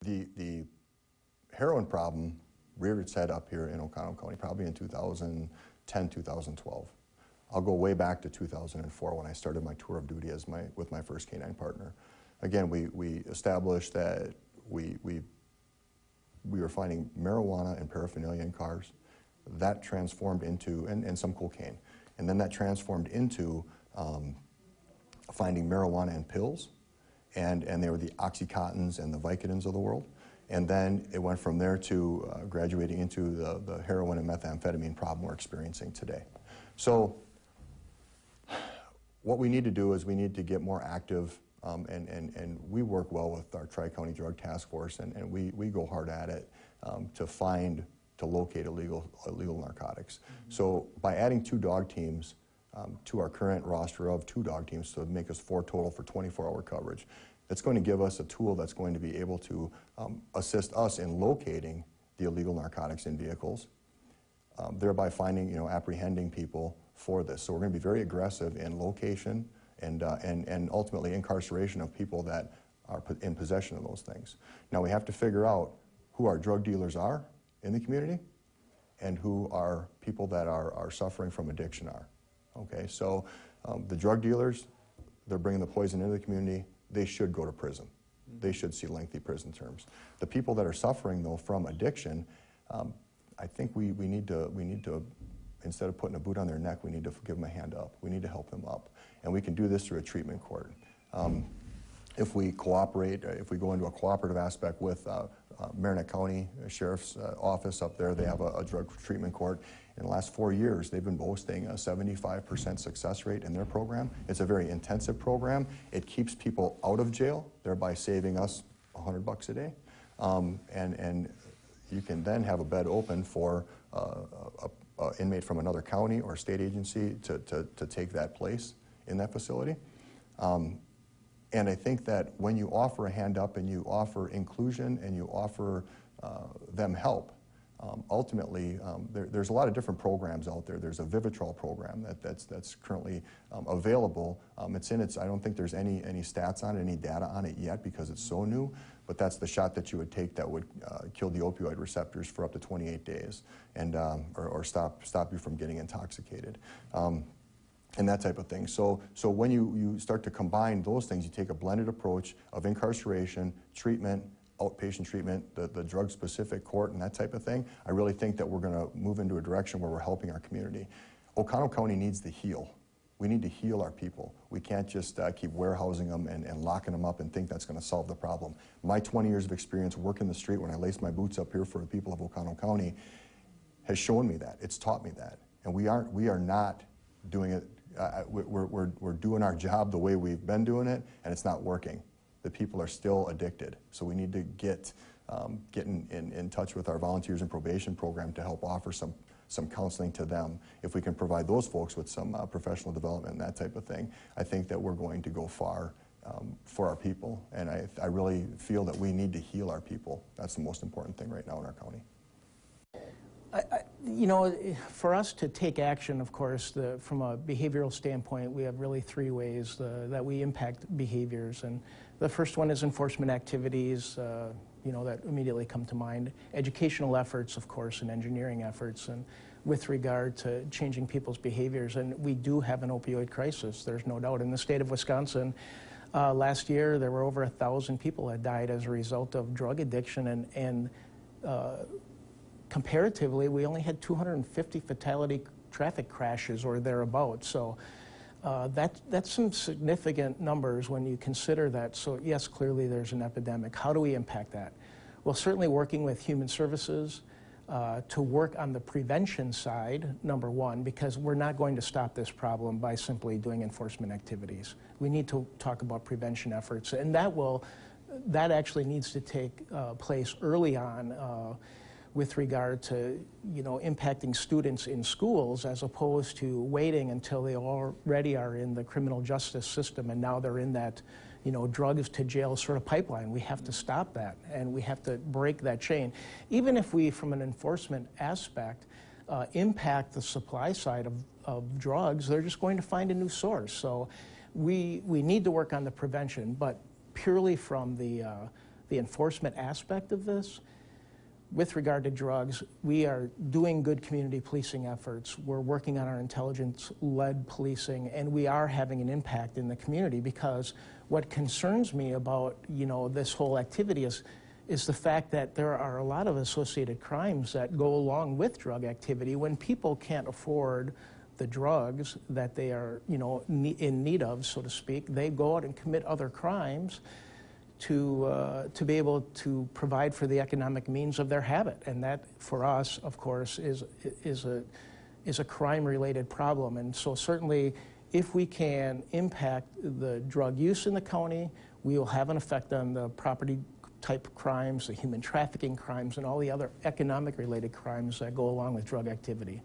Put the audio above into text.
The heroin problem reared its head up here in Oconto County probably in 2010, 2012. I'll go way back to 2004 when I started my tour of duty with my first canine partner. Again, we established that we were finding marijuana and paraphernalia in cars. That transformed into, and some cocaine. And then that transformed into finding marijuana in pills, and they were the Oxycontins and the Vicodins of the world. And then it went from there to graduating into the heroin and methamphetamine problem we're experiencing today. So what we need to do is we need to get more active, and we work well with our Tri-County Drug Task Force, and we go hard at it to locate illegal narcotics. So by adding 2 dog teams to our current roster of 2 dog teams to make us 4 total for 24-hour coverage, that's going to give us a tool that's going to be able to assist us in locating the illegal narcotics in vehicles, thereby finding, apprehending people for this. So we're going to be very aggressive in location and ultimately incarceration of people that are in possession of those things. Now we have to figure out who our drug dealers are in the community and who our people that are suffering from addiction are. Okay, so the drug dealers, they're bringing the poison into the community. They should go to prison. They should see lengthy prison terms. The people that are suffering, though, from addiction, I think we need to, instead of putting a boot on their neck, we need to give them a hand up. We need to help them up. And we can do this through a treatment court. If we cooperate, if we go into a cooperative aspect with Marinette County Sheriff's Office up there, they have a drug treatment court. In the last 4 years, they've been boasting a 75% success rate in their program. It's a very intensive program. It keeps people out of jail, thereby saving us $100 a day. And you can then have a bed open for an inmate from another county or state agency to take that place in that facility. And I think that when you offer a hand up and you offer inclusion and you offer them help, ultimately, there's a lot of different programs out there. There's a Vivitrol program that's currently available. It's in its, I don't think there's any stats on it, any data on it yet because it's so new, but that's the shot that you would take that would kill the opioid receptors for up to 28 days and, or stop you from getting intoxicated. And that type of thing. So when you start to combine those things, you take a blended approach of incarceration, treatment, outpatient treatment, the drug-specific court, and that type of thing. I really think that we're going to move into a direction where we're helping our community. Oconto County needs to heal. We need to heal our people. We can't just keep warehousing them and locking them up and think that's going to solve the problem. My 20 years of experience working the street when I laced my boots up here for the people of Oconto County has shown me that. It's taught me that. And we are not doing it. We're doing our job the way we've been doing it, and it's not working. The people are still addicted. So we need to get in touch with our volunteers and probation program to help offer some counseling to them. If we can provide those folks with some professional development and that type of thing, I think that we're going to go far for our people. And I really feel that we need to heal our people. That's the most important thing right now in our county. You know, for us to take action, of course, from a behavioral standpoint, we have really 3 ways that we impact behaviors. And the first one is enforcement activities, you know, that immediately come to mind. Educational efforts, of course, and engineering efforts, and with regard to changing people's behaviors. And we do have an opioid crisis, there's no doubt. In the state of Wisconsin, last year, there were over 1,000 people that died as a result of drug addiction, and comparatively, we only had 250 fatality traffic crashes or thereabouts. So that's some significant numbers when you consider that. So yes, clearly there's an epidemic. How do we impact that? Well, certainly working with human services to work on the prevention side, number one, because we're not going to stop this problem by simply doing enforcement activities. We need to talk about prevention efforts, and that actually needs to take place early on with regard to, you know, impacting students in schools as opposed to waiting until they already are in the criminal justice system and now they're in that, you know, drugs to jail sort of pipeline. We have to stop that, and we have to break that chain. Even if we, from an enforcement aspect, impact the supply side of drugs, they're just going to find a new source. So we need to work on the prevention, but purely from the the enforcement aspect of this, with regard to drugs, we are doing good community policing efforts. We're working on our intelligence-led policing, and we are having an impact in the community, because what concerns me about, you know, this whole activity is the fact that there are a lot of associated crimes that go along with drug activity. When people can't afford the drugs that they are, you know, in need of, so to speak, they go out and commit other crimes to be able to provide for the economic means of their habit. And that, for us, of course, is a crime-related problem. And so certainly, if we can impact the drug use in the county, we will have an effect on the property-type crimes, the human trafficking crimes, and all the other economic-related crimes that go along with drug activity.